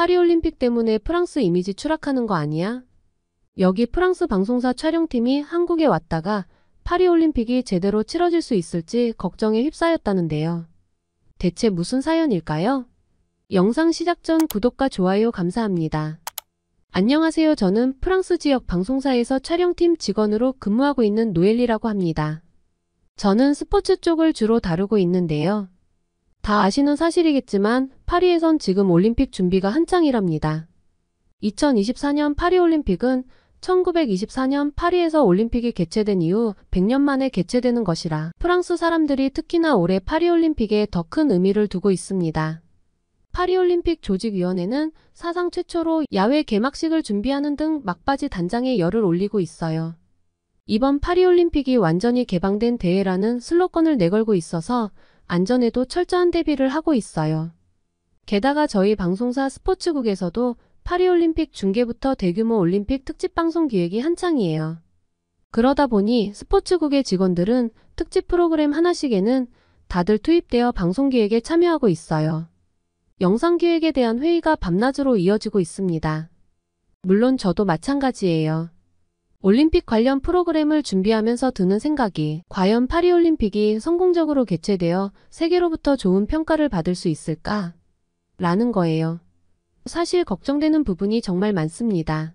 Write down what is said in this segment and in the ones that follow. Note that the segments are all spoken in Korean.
파리올림픽 때문에 프랑스 이미지 추락하는 거 아니야? 여기 프랑스 방송사 촬영팀이 한국에 왔다가 파리올림픽이 제대로 치러질 수 있을지 걱정에 휩싸였다는데요. 대체 무슨 사연일까요? 영상 시작 전 구독과 좋아요 감사합니다. 안녕하세요. 저는 프랑스 지역 방송사에서 촬영팀 직원으로 근무하고 있는 노엘리라고 합니다. 저는 스포츠 쪽을 주로 다루고 있는데요. 다 아시는 사실이겠지만 파리에선 지금 올림픽 준비가 한창이랍니다. 2024년 파리올림픽은 1924년 파리에서 올림픽이 개최된 이후 100년 만에 개최되는 것이라 프랑스 사람들이 특히나 올해 파리올림픽에 더 큰 의미를 두고 있습니다. 파리올림픽 조직위원회는 사상 최초로 야외 개막식을 준비하는 등 막바지 단장에 열을 올리고 있어요. 이번 파리올림픽이 완전히 개방된 대회라는 슬로건을 내걸고 있어서 안전에도 철저한 대비를 하고 있어요. 게다가 저희 방송사 스포츠국에서도 파리올림픽 중계부터 대규모 올림픽 특집 방송 기획이 한창이에요. 그러다 보니 스포츠국의 직원들은 특집 프로그램 하나씩에는 다들 투입되어 방송 기획에 참여하고 있어요. 영상 기획에 대한 회의가 밤낮으로 이어지고 있습니다. 물론 저도 마찬가지예요. 올림픽 관련 프로그램을 준비하면서 드는 생각이 과연 파리올림픽이 성공적으로 개최되어 세계로부터 좋은 평가를 받을 수 있을까? 라는 거예요. 사실 걱정되는 부분이 정말 많습니다.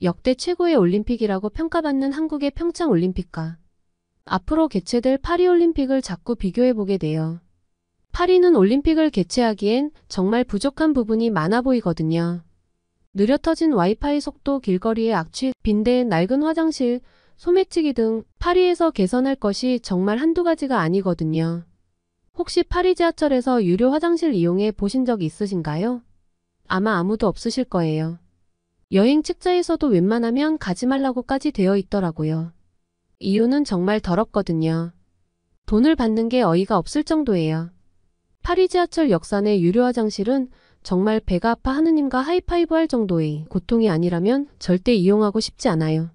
역대 최고의 올림픽이라고 평가받는 한국의 평창올림픽과 앞으로 개최될 파리올림픽을 자꾸 비교해보게 돼요. 파리는 올림픽을 개최하기엔 정말 부족한 부분이 많아 보이거든요. 느려 터진 와이파이 속도, 길거리의 악취, 빈대의 낡은 화장실, 소매치기 등 파리에서 개선할 것이 정말 한두 가지가 아니거든요. 혹시 파리 지하철에서 유료 화장실 이용해 보신 적 있으신가요? 아마 아무도 없으실 거예요. 여행 책자에서도 웬만하면 가지 말라고까지 되어 있더라고요. 이유는 정말 더럽거든요. 돈을 받는 게 어이가 없을 정도예요. 파리 지하철 역산의 유료 화장실은 정말 배가 아파 하느님과 하이파이브 할 정도의 고통이 아니라면 절대 이용하고 싶지 않아요.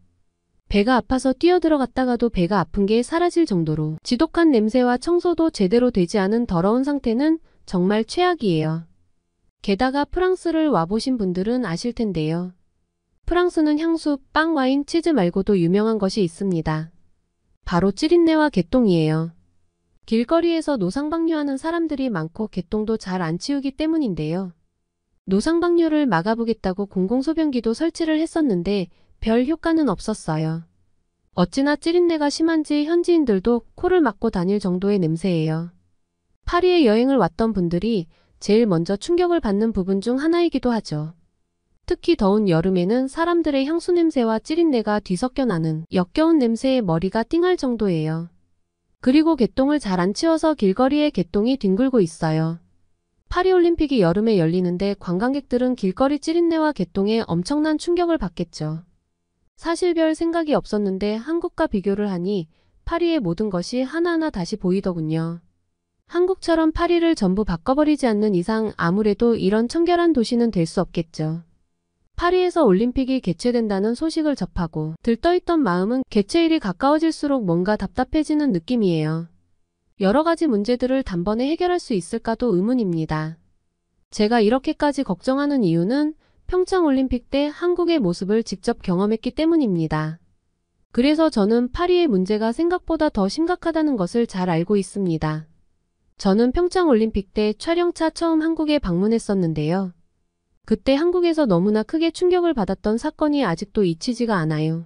배가 아파서 뛰어들어갔다가도 배가 아픈 게 사라질 정도로 지독한 냄새와 청소도 제대로 되지 않은 더러운 상태는 정말 최악이에요. 게다가 프랑스를 와보신 분들은 아실 텐데요. 프랑스는 향수, 빵, 와인, 치즈 말고도 유명한 것이 있습니다. 바로 찌린내와 개똥이에요. 길거리에서 노상방뇨하는 사람들이 많고 개똥도 잘 안 치우기 때문인데요. 노상방뇨를 막아보겠다고 공공소변기도 설치를 했었는데 별 효과는 없었어요. 어찌나 찌린내가 심한지 현지인들도 코를 막고 다닐 정도의 냄새예요. 파리에 여행을 왔던 분들이 제일 먼저 충격을 받는 부분 중 하나이기도 하죠. 특히 더운 여름에는 사람들의 향수 냄새와 찌린내가 뒤섞여 나는 역겨운 냄새에 머리가 띵할 정도예요. 그리고 개똥을 잘 안 치워서 길거리에 개똥이 뒹굴고 있어요. 파리올림픽이 여름에 열리는데 관광객들은 길거리 찌린내와 개똥에 엄청난 충격을 받겠죠. 사실 별 생각이 없었는데 한국과 비교를 하니 파리의 모든 것이 하나하나 다시 보이더군요. 한국처럼 파리를 전부 바꿔버리지 않는 이상 아무래도 이런 청결한 도시는 될 수 없겠죠. 파리에서 올림픽이 개최된다는 소식을 접하고 들떠있던 마음은 개최일이 가까워질수록 뭔가 답답해지는 느낌이에요. 여러 가지 문제들을 단번에 해결할 수 있을까도 의문입니다. 제가 이렇게까지 걱정하는 이유는 평창올림픽 때 한국의 모습을 직접 경험했기 때문입니다. 그래서 저는 파리의 문제가 생각보다 더 심각하다는 것을 잘 알고 있습니다. 저는 평창올림픽 때 촬영차 처음 한국에 방문했었는데요. 그때 한국에서 너무나 크게 충격을 받았던 사건이 아직도 잊히지가 않아요.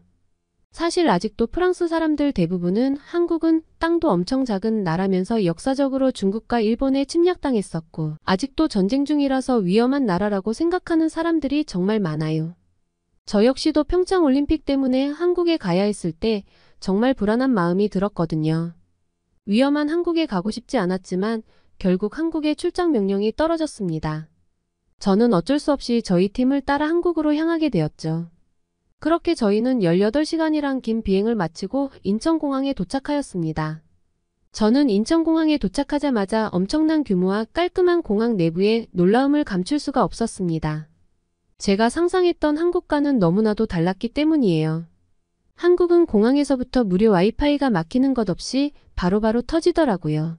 사실 아직도 프랑스 사람들 대부분은 한국은 땅도 엄청 작은 나라면서 역사적으로 중국과 일본에 침략당했었고 아직도 전쟁 중이라서 위험한 나라라고 생각하는 사람들이 정말 많아요. 저 역시도 평창올림픽 때문에 한국에 가야 했을 때 정말 불안한 마음이 들었거든요. 위험한 한국에 가고 싶지 않았지만 결국 한국에 출장 명령이 떨어졌습니다. 저는 어쩔 수 없이 저희 팀을 따라 한국으로 향하게 되었죠. 그렇게 저희는 18시간이란 긴 비행을 마치고 인천공항에 도착하였습니다. 저는 인천공항에 도착하자마자 엄청난 규모와 깔끔한 공항 내부에 놀라움을 감출 수가 없었습니다. 제가 상상했던 한국과는 너무나도 달랐기 때문이에요. 한국은 공항에서부터 무료 와이파이가 막히는 것 없이 바로바로 터지더라고요.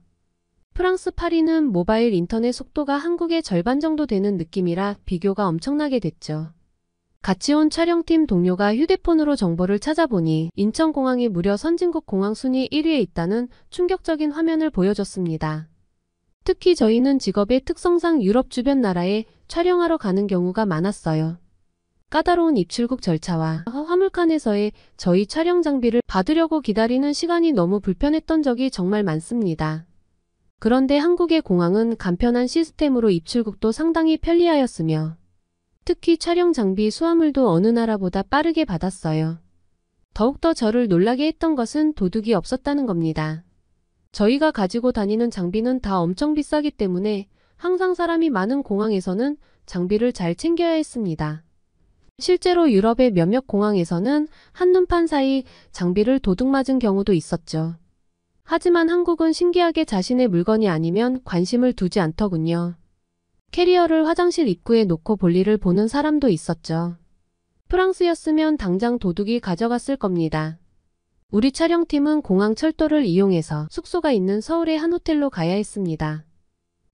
프랑스 파리는 모바일 인터넷 속도가 한국의 절반 정도 되는 느낌이라 비교가 엄청나게 됐죠. 같이 온 촬영팀 동료가 휴대폰으로 정보를 찾아보니 인천공항이 무려 선진국 공항 순위 1위에 있다는 충격적인 화면을 보여줬습니다. 특히 저희는 직업의 특성상 유럽 주변 나라에 촬영하러 가는 경우가 많았어요. 까다로운 입출국 절차와 화물칸에서의 저희 촬영 장비를 받으려고 기다리는 시간이 너무 불편했던 적이 정말 많습니다. 그런데 한국의 공항은 간편한 시스템으로 입출국도 상당히 편리하였으며 특히 촬영 장비 수화물도 어느 나라보다 빠르게 받았어요. 더욱더 저를 놀라게 했던 것은 도둑이 없었다는 겁니다. 저희가 가지고 다니는 장비는 다 엄청 비싸기 때문에 항상 사람이 많은 공항에서는 장비를 잘 챙겨야 했습니다. 실제로 유럽의 몇몇 공항에서는 한눈판 사이 장비를 도둑 맞은 경우도 있었죠. 하지만 한국은 신기하게 자신의 물건이 아니면 관심을 두지 않더군요. 캐리어를 화장실 입구에 놓고 볼일을 보는 사람도 있었죠. 프랑스였으면 당장 도둑이 가져갔을 겁니다. 우리 촬영팀은 공항 철도를 이용해서 숙소가 있는 서울의 한 호텔로 가야 했습니다.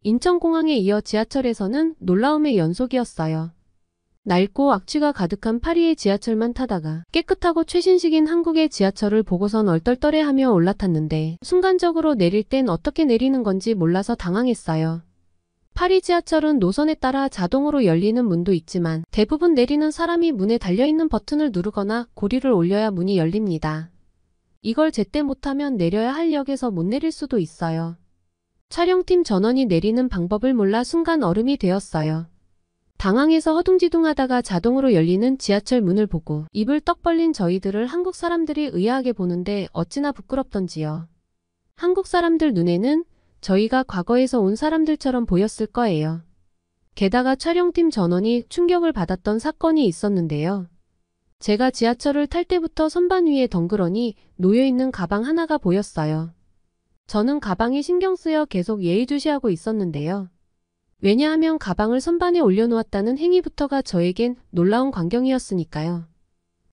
인천공항에 이어 지하철에서는 놀라움의 연속이었어요. 낡고 악취가 가득한 파리의 지하철만 타다가 깨끗하고 최신식인 한국의 지하철을 보고선 얼떨떨해하며 올라탔는데 순간적으로 내릴 땐 어떻게 내리는 건지 몰라서 당황했어요. 파리 지하철은 노선에 따라 자동으로 열리는 문도 있지만 대부분 내리는 사람이 문에 달려있는 버튼을 누르거나 고리를 올려야 문이 열립니다. 이걸 제때 못하면 내려야 할 역에서 못 내릴 수도 있어요. 촬영팀 전원이 내리는 방법을 몰라 순간 얼음이 되었어요. 당황해서 허둥지둥하다가 자동으로 열리는 지하철 문을 보고 입을 떡 벌린 저희들을 한국 사람들이 의아하게 보는데 어찌나 부끄럽던지요. 한국 사람들 눈에는 저희가 과거에서 온 사람들처럼 보였을 거예요. 게다가 촬영팀 전원이 충격을 받았던 사건이 있었는데요. 제가 지하철을 탈 때부터 선반 위에 덩그러니 놓여있는 가방 하나가 보였어요. 저는 가방이 신경 쓰여 계속 예의주시하고 있었는데요. 왜냐하면 가방을 선반에 올려놓았다는 행위부터가 저에겐 놀라운 광경이었으니까요.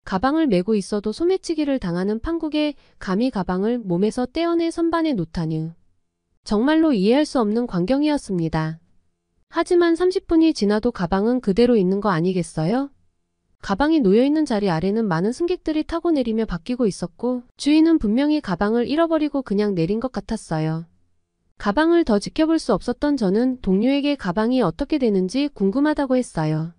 가방을 메고 있어도 소매치기를 당하는 판국에 감히 가방을 몸에서 떼어내 선반에 놓다니. 정말로 이해할 수 없는 광경이었습니다. 하지만 30분이 지나도 가방은 그대로 있는 거 아니겠어요? 가방이 놓여있는 자리 아래는 많은 승객들이 타고 내리며 바뀌고 있었고 주인은 분명히 가방을 잃어버리고 그냥 내린 것 같았어요. 가방을 더 지켜볼 수 없었던 저는 동료에게 가방이 어떻게 되는지 궁금하다고 했어요.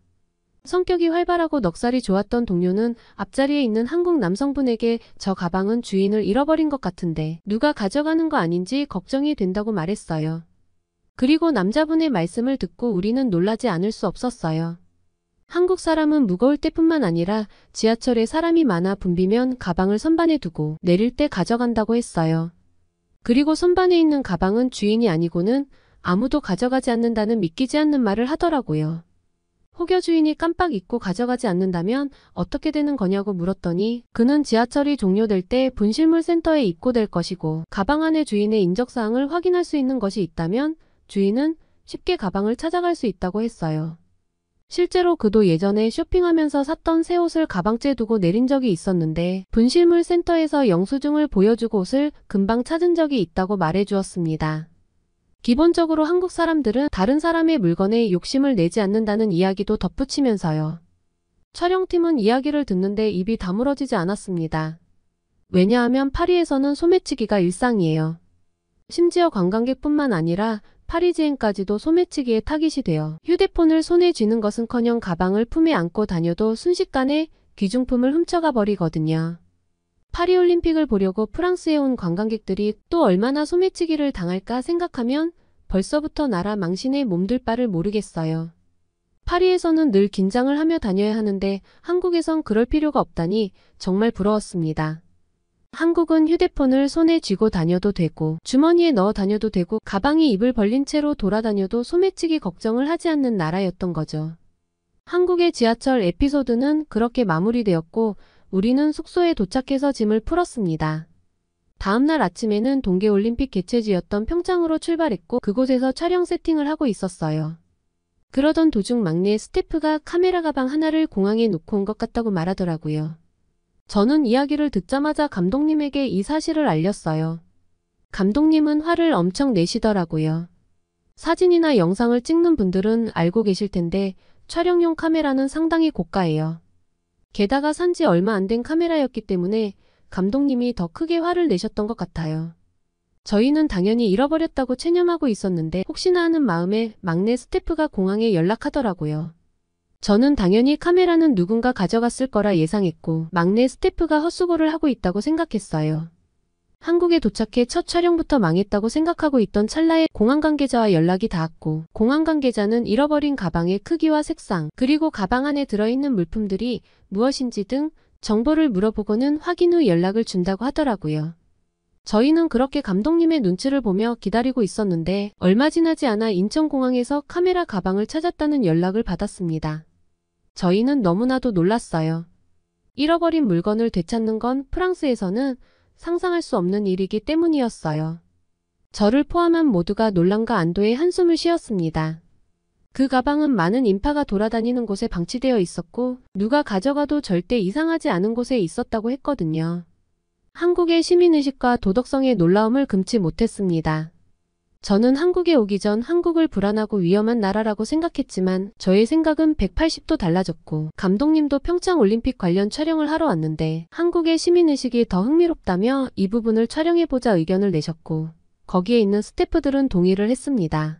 성격이 활발하고 넉살이 좋았던 동료는 앞자리에 있는 한국 남성분에게 저 가방은 주인을 잃어버린 것 같은데 누가 가져가는 거 아닌지 걱정이 된다고 말했어요. 그리고 남자분의 말씀을 듣고 우리는 놀라지 않을 수 없었어요. 한국 사람은 무거울 때뿐만 아니라 지하철에 사람이 많아 붐비면 가방을 선반에 두고 내릴 때 가져간다고 했어요. 그리고 선반에 있는 가방은 주인이 아니고는 아무도 가져가지 않는다는 믿기지 않는 말을 하더라고요. 혹여 주인이 깜빡 잊고 가져가지 않는다면 어떻게 되는 거냐고 물었더니 그는 지하철이 종료될 때 분실물 센터에 입고될 것이고 가방 안에 주인의 인적사항을 확인할 수 있는 것이 있다면 주인은 쉽게 가방을 찾아갈 수 있다고 했어요. 실제로 그도 예전에 쇼핑하면서 샀던 새 옷을 가방째 두고 내린 적이 있었는데 분실물 센터에서 영수증을 보여주고 옷을 금방 찾은 적이 있다고 말해주었습니다. 기본적으로 한국 사람들은 다른 사람의 물건에 욕심을 내지 않는다는 이야기도 덧붙이면서요. 촬영팀은 이야기를 듣는데 입이 다물어지지 않았습니다. 왜냐하면 파리에서는 소매치기가 일상이에요. 심지어 관광객뿐만 아니라 파리지앵까지도 소매치기에 타깃이 되어 휴대폰을 손에 쥐는 것은커녕 가방을 품에 안고 다녀도 순식간에 귀중품을 훔쳐가 버리거든요. 파리올림픽을 보려고 프랑스에 온 관광객들이 또 얼마나 소매치기를 당할까 생각하면 벌써부터 나라 망신에 몸둘 바를 모르겠어요. 파리에서는 늘 긴장을 하며 다녀야 하는데 한국에선 그럴 필요가 없다니 정말 부러웠습니다. 한국은 휴대폰을 손에 쥐고 다녀도 되고 주머니에 넣어 다녀도 되고 가방이 입을 벌린 채로 돌아다녀도 소매치기 걱정을 하지 않는 나라였던 거죠. 한국의 지하철 에피소드는 그렇게 마무리되었고 우리는 숙소에 도착해서 짐을 풀었습니다. 다음날 아침에는 동계올림픽 개최지였던 평창으로 출발했고 그곳에서 촬영 세팅을 하고 있었어요. 그러던 도중 막내 스태프가 카메라 가방 하나를 공항에 놓고 온 것 같다고 말하더라고요. 저는 이야기를 듣자마자 감독님에게 이 사실을 알렸어요. 감독님은 화를 엄청 내시더라고요. 사진이나 영상을 찍는 분들은 알고 계실 텐데 촬영용 카메라는 상당히 고가예요. 게다가 산지 얼마 안 된 카메라였기 때문에 감독님이 더 크게 화를 내셨던 것 같아요. 저희는 당연히 잃어버렸다고 체념하고 있었는데 혹시나 하는 마음에 막내 스태프가 공항에 연락하더라고요. 저는 당연히 카메라는 누군가 가져갔을 거라 예상했고 막내 스태프가 헛수고를 하고 있다고 생각했어요. 한국에 도착해 첫 촬영부터 망했다고 생각하고 있던 찰나에 공항 관계자와 연락이 닿았고 공항 관계자는 잃어버린 가방의 크기와 색상 그리고 가방 안에 들어있는 물품들이 무엇인지 등 정보를 물어보고는 확인 후 연락을 준다고 하더라고요. 저희는 그렇게 감독님의 눈치를 보며 기다리고 있었는데 얼마 지나지 않아 인천공항에서 카메라 가방을 찾았다는 연락을 받았습니다. 저희는 너무나도 놀랐어요. 잃어버린 물건을 되찾는 건 프랑스에서는 상상할 수 없는 일이기 때문이었어요. 저를 포함한 모두가 놀람과 안도의 한숨을 쉬었습니다. 그 가방은 많은 인파가 돌아다니는 곳에 방치되어 있었고 누가 가져가도 절대 이상하지 않은 곳에 있었다고 했거든요. 한국의 시민의식과 도덕성의 놀라움을 금치 못했습니다. 저는 한국에 오기 전 한국을 불안하고 위험한 나라라고 생각했지만 저의 생각은 180도 달라졌고 감독님도 평창올림픽 관련 촬영을 하러 왔는데 한국의 시민의식이 더 흥미롭다며 이 부분을 촬영해보자 의견을 내셨고 거기에 있는 스태프들은 동의를 했습니다.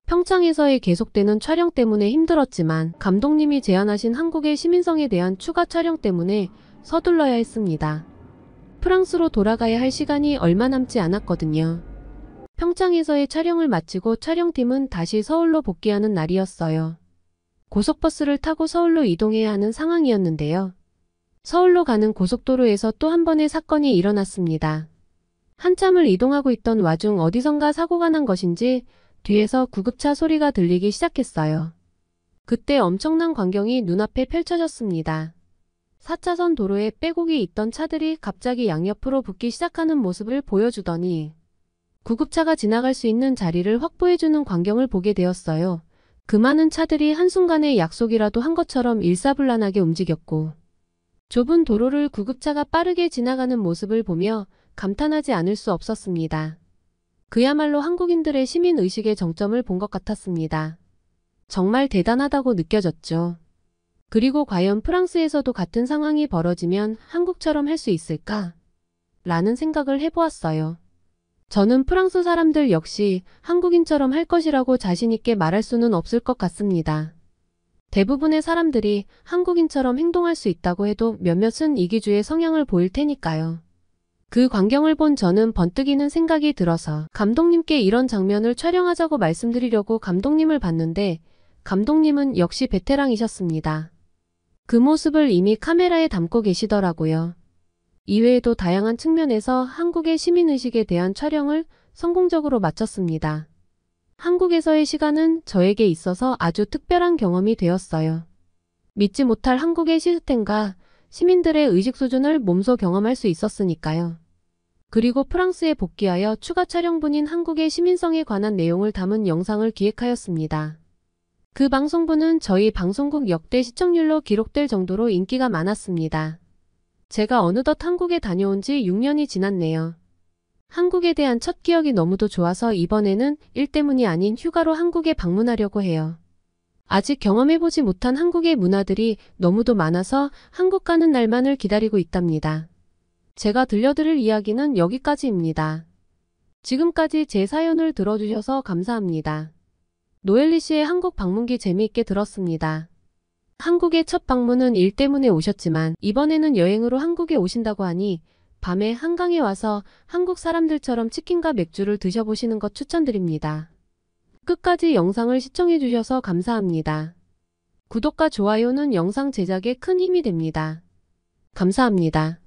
평창에서의 계속되는 촬영 때문에 힘들었지만 감독님이 제안하신 한국의 시민성에 대한 추가 촬영 때문에 서둘러야 했습니다. 프랑스로 돌아가야 할 시간이 얼마 남지 않았거든요. 평창에서의 촬영을 마치고 촬영팀은 다시 서울로 복귀하는 날이었어요. 고속버스를 타고 서울로 이동해야 하는 상황이었는데요. 서울로 가는 고속도로에서 또 한 번의 사건이 일어났습니다. 한참을 이동하고 있던 와중 어디선가 사고가 난 것인지 뒤에서 구급차 소리가 들리기 시작했어요. 그때 엄청난 광경이 눈앞에 펼쳐졌습니다. 4차선 도로에 빼곡히 있던 차들이 갑자기 양옆으로 붙기 시작하는 모습을 보여주더니 구급차가 지나갈 수 있는 자리를 확보해주는 광경을 보게 되었어요. 그 많은 차들이 한순간에 약속이라도 한 것처럼 일사불란하게 움직였고 좁은 도로를 구급차가 빠르게 지나가는 모습을 보며 감탄하지 않을 수 없었습니다. 그야말로 한국인들의 시민의식의 정점을 본 것 같았습니다. 정말 대단하다고 느껴졌죠. 그리고 과연 프랑스에서도 같은 상황이 벌어지면 한국처럼 할 수 있을까? 라는 생각을 해보았어요. 저는 프랑스 사람들 역시 한국인처럼 할 것이라고 자신있게 말할 수는 없을 것 같습니다. 대부분의 사람들이 한국인처럼 행동할 수 있다고 해도 몇몇은 이기주의 성향을 보일 테니까요. 그 광경을 본 저는 번뜩이는 생각이 들어서 감독님께 이런 장면을 촬영하자고 말씀드리려고 감독님을 봤는데 감독님은 역시 베테랑이셨습니다. 그 모습을 이미 카메라에 담고 계시더라고요. 이외에도 다양한 측면에서 한국의 시민의식에 대한 촬영을 성공적으로 마쳤습니다. 한국에서의 시간은 저에게 있어서 아주 특별한 경험이 되었어요. 믿지 못할 한국의 시스템과 시민들의 의식 수준을 몸소 경험할 수 있었으니까요. 그리고 프랑스에 복귀하여 추가 촬영분인 한국의 시민성에 관한 내용을 담은 영상을 기획하였습니다. 그 방송분은 저희 방송국 역대 시청률로 기록될 정도로 인기가 많았습니다. 제가 어느덧 한국에 다녀온 지 6년이 지났네요. 한국에 대한 첫 기억이 너무도 좋아서 이번에는 일 때문이 아닌 휴가로 한국에 방문하려고 해요. 아직 경험해보지 못한 한국의 문화들이 너무도 많아서 한국 가는 날만을 기다리고 있답니다. 제가 들려드릴 이야기는 여기까지입니다. 지금까지 제 사연을 들어주셔서 감사합니다. 노엘리 씨의 한국 방문기 재미있게 들었습니다. 한국의 첫 방문은 일 때문에 오셨지만 이번에는 여행으로 한국에 오신다고 하니 밤에 한강에 와서 한국 사람들처럼 치킨과 맥주를 드셔보시는 것 추천드립니다. 끝까지 영상을 시청해주셔서 감사합니다. 구독과 좋아요는 영상 제작에 큰 힘이 됩니다. 감사합니다.